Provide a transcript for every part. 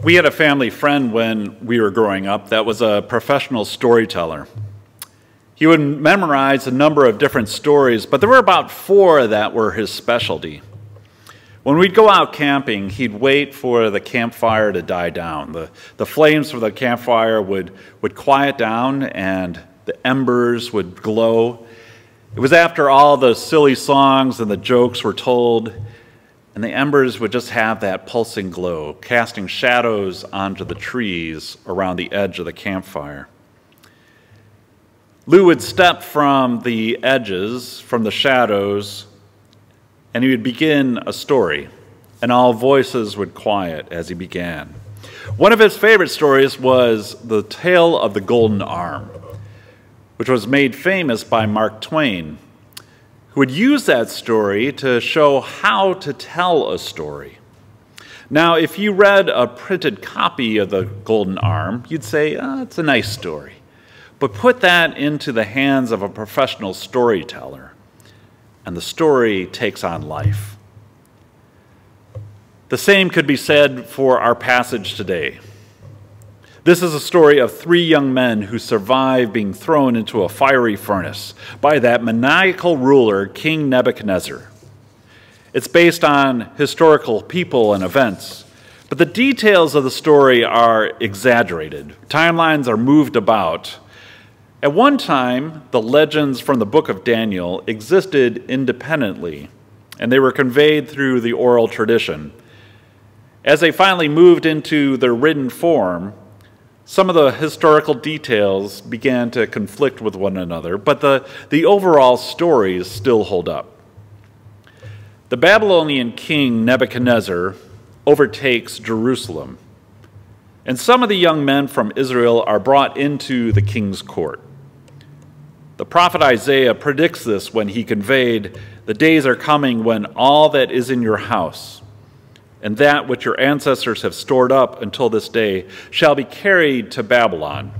We had a family friend when we were growing up that was a professional storyteller. He would memorize a number of different stories, but there were about 4 that were his specialty. When we'd go out camping, he'd wait for the campfire to die down. The flames from the campfire would quiet down and the embers would glow. It was after all the silly songs and the jokes were told, and the embers would just have that pulsing glow, casting shadows onto the trees around the edge of the campfire. Lou would step from the edges, from the shadows, and he would begin a story, and all voices would quiet as he began. One of his favorite stories was the tale of the Golden Arm, which was made famous by Mark Twain, who would use that story to show how to tell a story. Now, if you read a printed copy of the Golden Arm, you'd say, it's a nice story. But put that into the hands of a professional storyteller, and the story takes on life. The same could be said for our passage today. This is a story of 3 young men who survive being thrown into a fiery furnace by that maniacal ruler, King Nebuchadnezzar. It's based on historical people and events, but the details of the story are exaggerated. Timelines are moved about. At one time, the legends from the book of Daniel existed independently, and they were conveyed through the oral tradition. As they finally moved into their written form, some of the historical details began to conflict with one another, but the overall stories still hold up. The Babylonian king Nebuchadnezzar overtakes Jerusalem, and some of the young men from Israel are brought into the king's court. The prophet Isaiah predicts this when he conveyed, "The days are coming when all that is in your house, and that which your ancestors have stored up until this day shall be carried to Babylon.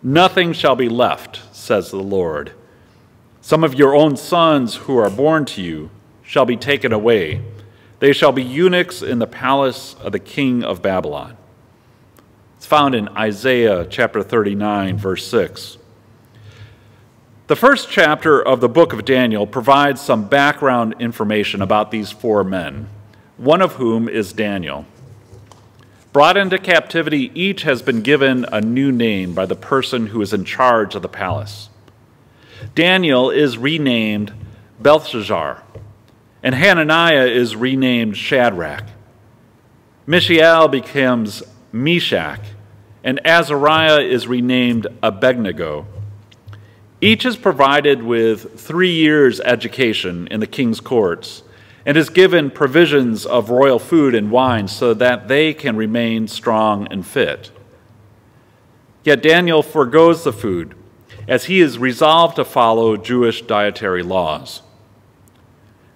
Nothing shall be left, says the Lord. Some of your own sons who are born to you shall be taken away. They shall be eunuchs in the palace of the king of Babylon." It's found in Isaiah chapter 39, verse 6. The first chapter of the book of Daniel provides some background information about these 4 men, one of whom is Daniel. Brought into captivity, each has been given a new name by the person who is in charge of the palace. Daniel is renamed Belshazzar, and Hananiah is renamed Shadrach. Mishael becomes Meshach, and Azariah is renamed Abednego. Each is provided with 3 years' education in the king's courts, and is given provisions of royal food and wine so that they can remain strong and fit. Yet Daniel forgoes the food, as he is resolved to follow Jewish dietary laws.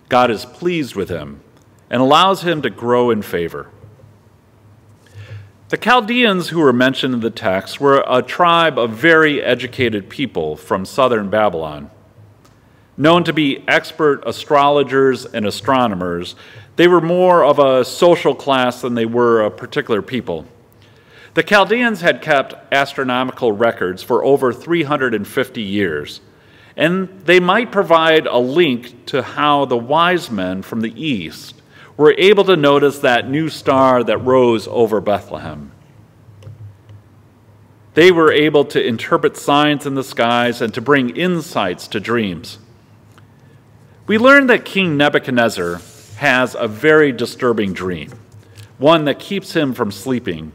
God is pleased with him and allows him to grow in favor. The Chaldeans who were mentioned in the text were a tribe of very educated people from southern Babylon. Known to be expert astrologers and astronomers, they were more of a social class than they were a particular people. The Chaldeans had kept astronomical records for over 350 years, and they might provide a link to how the wise men from the east were able to notice that new star that rose over Bethlehem. They were able to interpret signs in the skies and to bring insights to dreams. We learn that King Nebuchadnezzar has a very disturbing dream, one that keeps him from sleeping.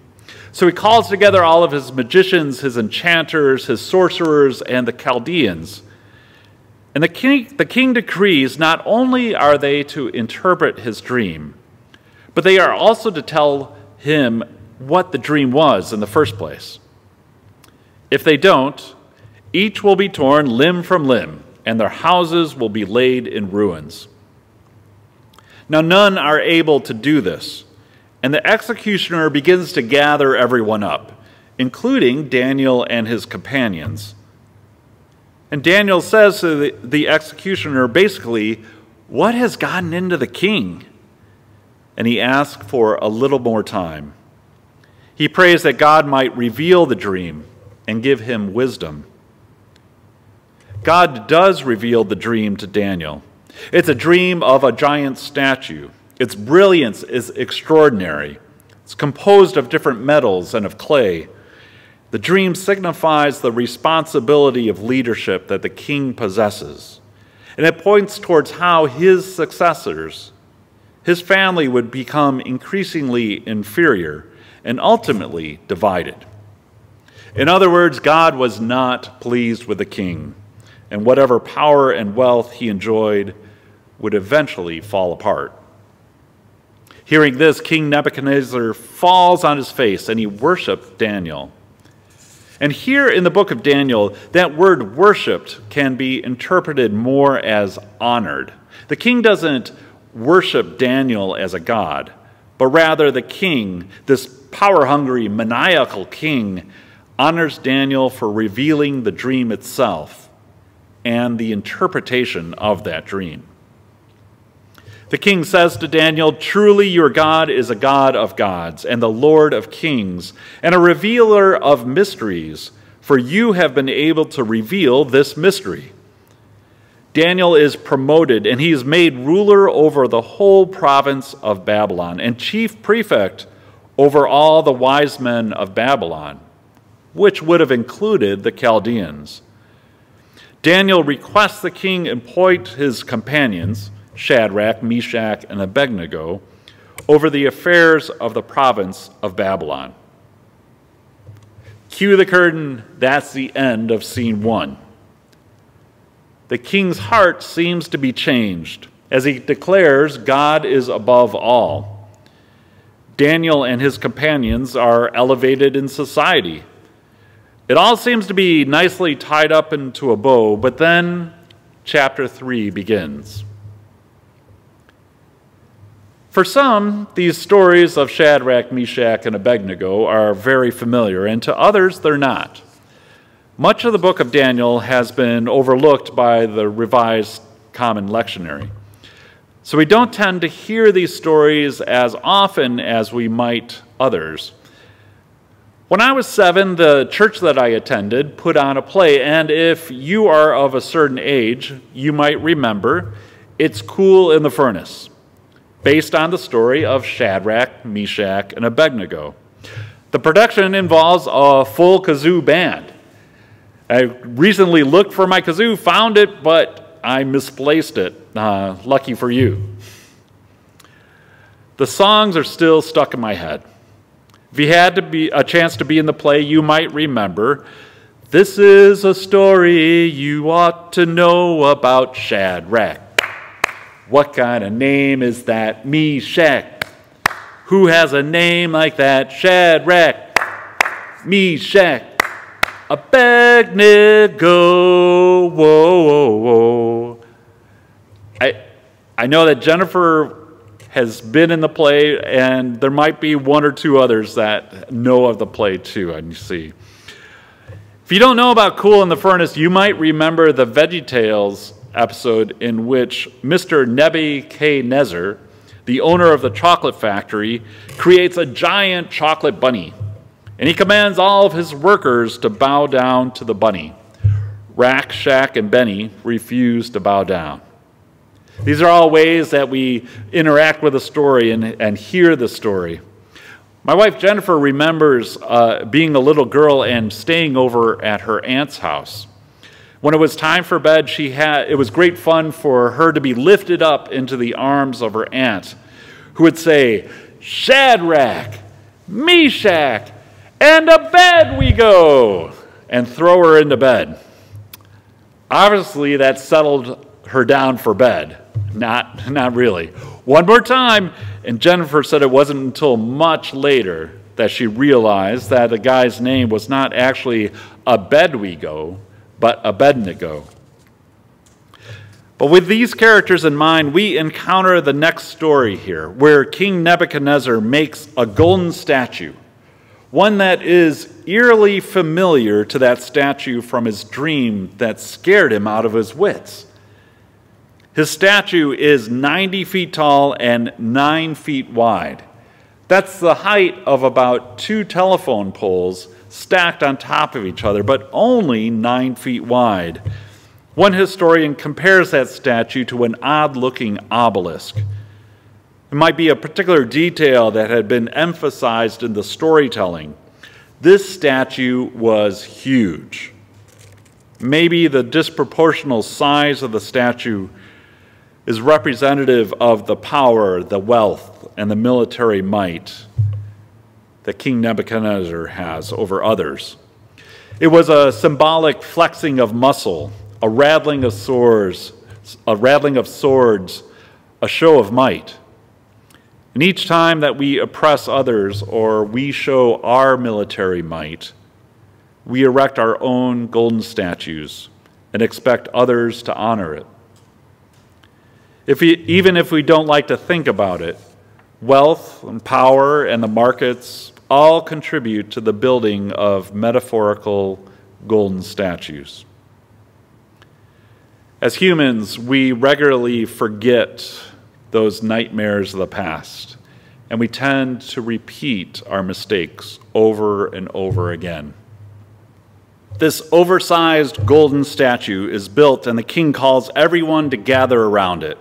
So he calls together all of his magicians, his enchanters, his sorcerers, and the Chaldeans. And the king decrees not only are they to interpret his dream, but they are also to tell him what the dream was in the first place. If they don't, each will be torn limb from limb, and their houses will be laid in ruins. Now none are able to do this, and the executioner begins to gather everyone up, including Daniel and his companions. And Daniel says to the executioner, basically, "What has gotten into the king?" And he asks for a little more time. He prays that God might reveal the dream and give him wisdom. God does reveal the dream to Daniel. It's a dream of a giant statue. Its brilliance is extraordinary. It's composed of different metals and of clay. The dream signifies the responsibility of leadership that the king possesses, and it points towards how his successors, his family, would become increasingly inferior and ultimately divided. In other words, God was not pleased with the king, and whatever power and wealth he enjoyed would eventually fall apart. Hearing this, King Nebuchadnezzar falls on his face and he worshiped Daniel. And here in the book of Daniel, that word worshiped can be interpreted more as honored. The king doesn't worship Daniel as a god, but rather the king, this power-hungry, maniacal king, honors Daniel for revealing the dream itself and the interpretation of that dream. The king says to Daniel, "Truly your God is a God of gods and the Lord of kings and a revealer of mysteries, for you have been able to reveal this mystery." Daniel is promoted and he is made ruler over the whole province of Babylon and chief prefect over all the wise men of Babylon, which would have included the Chaldeans. Daniel requests the king appoint his companions, Shadrach, Meshach, and Abednego, over the affairs of the province of Babylon. Cue the curtain, that's the end of scene 1. The king's heart seems to be changed as he declares God is above all. Daniel and his companions are elevated in society. It all seems to be nicely tied up into a bow, but then chapter 3 begins. For some, these stories of Shadrach, Meshach, and Abednego are very familiar, and to others, they're not. Much of the book of Daniel has been overlooked by the Revised Common Lectionary. So we don't tend to hear these stories as often as we might others. When I was 7, the church that I attended put on a play, and if you are of a certain age, you might remember It's Cool in the Furnace, based on the story of Shadrach, Meshach, and Abednego. The production involves a full kazoo band. I recently looked for my kazoo, found it, but I misplaced it. Lucky for you. The songs are still stuck in my head. If you had a chance to be in the play, you might remember, "This is a story you ought to know about Shadrach. What kind of name is that? Meshach. Who has a name like that? Shadrach. Meshach. Abednego." Whoa, whoa, whoa. I know that Jennifer has been in the play, and there might be one or two others that know of the play too, and you see. If you don't know about Cool in the Furnace, you might remember the VeggieTales episode in which Mr. Nebuchadnezzar, the owner of the chocolate factory, creates a giant chocolate bunny, and he commands all of his workers to bow down to the bunny. Rack, Shack, and Benny refuse to bow down. These are all ways that we interact with the story and hear the story. My wife Jennifer remembers being a little girl and staying over at her aunt's house. When it was time for bed, it was great fun for her to be lifted up into the arms of her aunt, who would say, "Shadrach, Meshach, and a bed we go," and throw her into bed. Obviously, that settled her down for bed. Not really. One more time, and Jennifer said it wasn't until much later that she realized that the guy's name was not actually Abednego, but Abednego. But with these characters in mind, we encounter the next story here, where King Nebuchadnezzar makes a golden statue, one that is eerily familiar to that statue from his dream that scared him out of his wits. His statue is 90 feet tall and 9 feet wide. That's the height of about 2 telephone poles stacked on top of each other, but only 9 feet wide. One historian compares that statue to an odd-looking obelisk. It might be a particular detail that had been emphasized in the storytelling. This statue was huge. Maybe the disproportional size of the statue is representative of the power, the wealth, and the military might that King Nebuchadnezzar has over others. It was a symbolic flexing of muscle, a rattling of swords, a show of might. And each time that we oppress others or we show our military might, we erect our own golden statues and expect others to honor it. Even if we don't like to think about it, wealth and power and the markets all contribute to the building of metaphorical golden statues. As humans, we regularly forget those nightmares of the past, and we tend to repeat our mistakes over and over again. This oversized golden statue is built, and the king calls everyone to gather around it.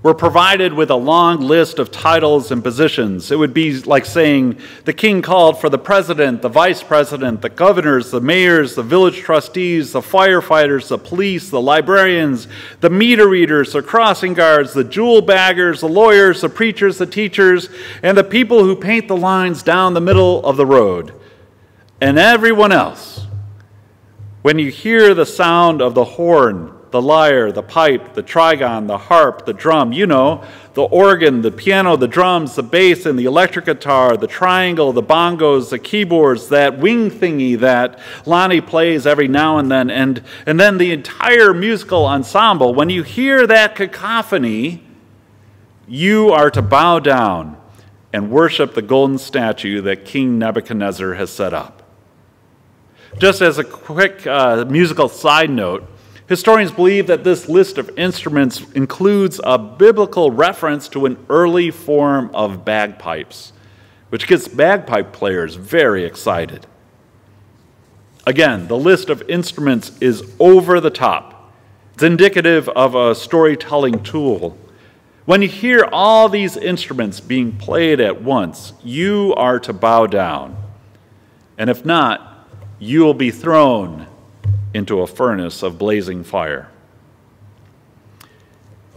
We're provided with a long list of titles and positions. It would be like saying the king called for the president, the vice president, the governors, the mayors, the village trustees, the firefighters, the police, the librarians, the meter readers, the crossing guards, the jewel baggers, the lawyers, the preachers, the teachers, and the people who paint the lines down the middle of the road, and everyone else. When you hear the sound of the horn, the lyre, the pipe, the trigon, the harp, the drum, the organ, the piano, the drums, the bass, and the electric guitar, the triangle, the bongos, the keyboards, that wing thingy that Lonnie plays every now and then, and then the entire musical ensemble. When you hear that cacophony, you are to bow down and worship the golden statue that King Nebuchadnezzar has set up. Just as a quick musical side note, historians believe that this list of instruments includes a biblical reference to an early form of bagpipes, which gets bagpipe players very excited. Again, the list of instruments is over the top. It's indicative of a storytelling tool. When you hear all these instruments being played at once, you are to bow down. And if not, you will be thrown into a furnace of blazing fire.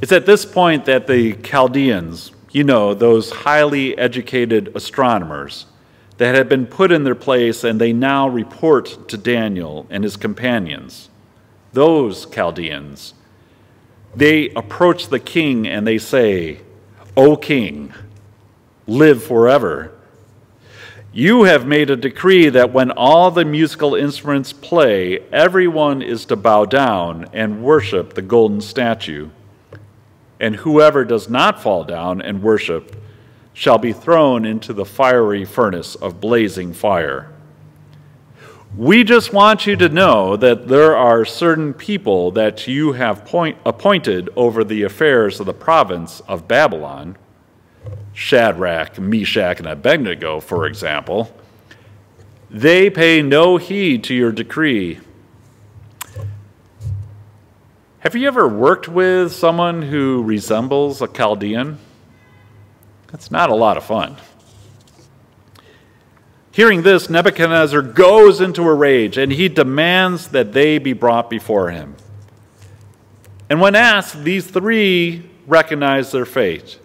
It's at this point that the Chaldeans, those highly educated astronomers that had been put in their place and they now report to Daniel and his companions, those Chaldeans, they approach the king and they say, "O king, live forever. You have made a decree that when all the musical instruments play, everyone is to bow down and worship the golden statue. And whoever does not fall down and worship shall be thrown into the fiery furnace of blazing fire. We just want you to know that there are certain people that you have appointed over the affairs of the province of Babylon, Shadrach, Meshach, and Abednego, for example. They pay no heed to your decree." Have you ever worked with someone who resembles a Chaldean? That's not a lot of fun. Hearing this, Nebuchadnezzar goes into a rage, and he demands that they be brought before him. And when asked, these three recognize their fate.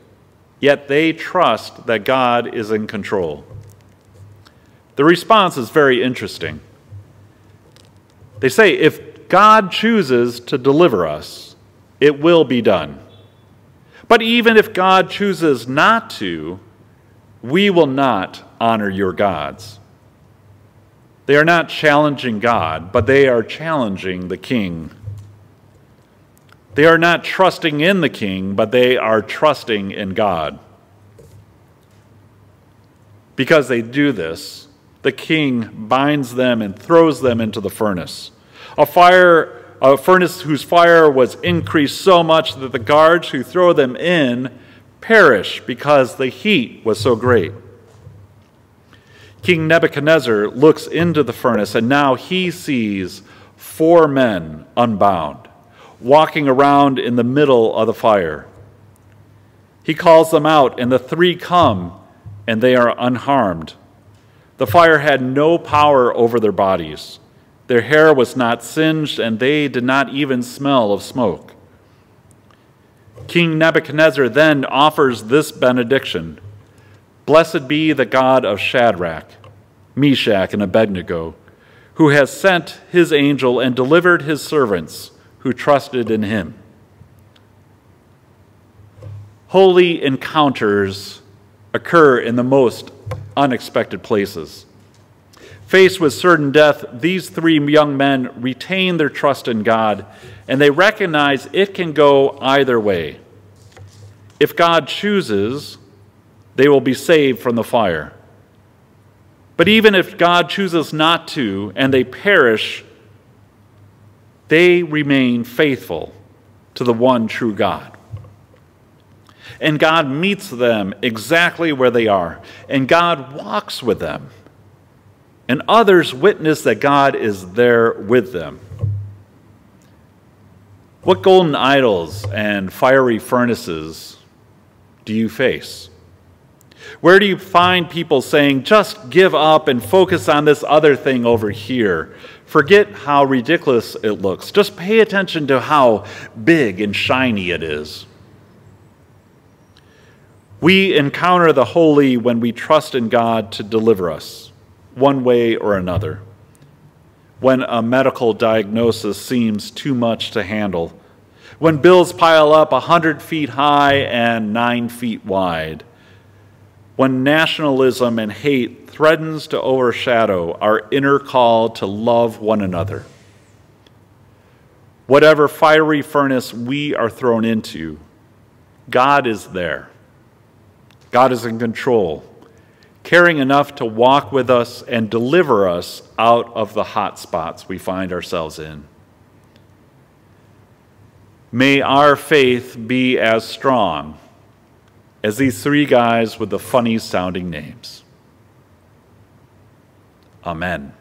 Yet they trust that God is in control. The response is very interesting. They say, if God chooses to deliver us, it will be done. But even if God chooses not to, we will not honor your gods. They are not challenging God, but they are challenging the king. They are not trusting in the king, but they are trusting in God. Because they do this, the king binds them and throws them into the furnace. A furnace whose fire was increased so much that the guards who throw them in perish because the heat was so great. King Nebuchadnezzar looks into the furnace, and now he sees 4 men unbound, walking around in the middle of the fire. He calls them out, and the 3 come, and they are unharmed. The fire had no power over their bodies. Their hair was not singed, and they did not even smell of smoke. King Nebuchadnezzar then offers this benediction: "Blessed be the God of Shadrach, Meshach, and Abednego, who has sent his angel and delivered his servants who trusted in him." Holy encounters occur in the most unexpected places. Faced with certain death, these 3 young men retain their trust in God, and they recognize it can go either way. If God chooses, they will be saved from the fire. But even if God chooses not to, and they perish, they remain faithful to the one true God. And God meets them exactly where they are, and God walks with them. And others witness that God is there with them. What golden idols and fiery furnaces do you face? Where do you find people saying, just give up and focus on this other thing over here? Forget how ridiculous it looks. Just pay attention to how big and shiny it is. We encounter the holy when we trust in God to deliver us, one way or another. When a medical diagnosis seems too much to handle. When bills pile up 100 feet high and 9 feet wide. When nationalism and hate threatens to overshadow our inner call to love one another. Whatever fiery furnace we are thrown into, God is there. God is in control, caring enough to walk with us and deliver us out of the hot spots we find ourselves in. May our faith be as strong as these 3 guys with the funny sounding names. Amen.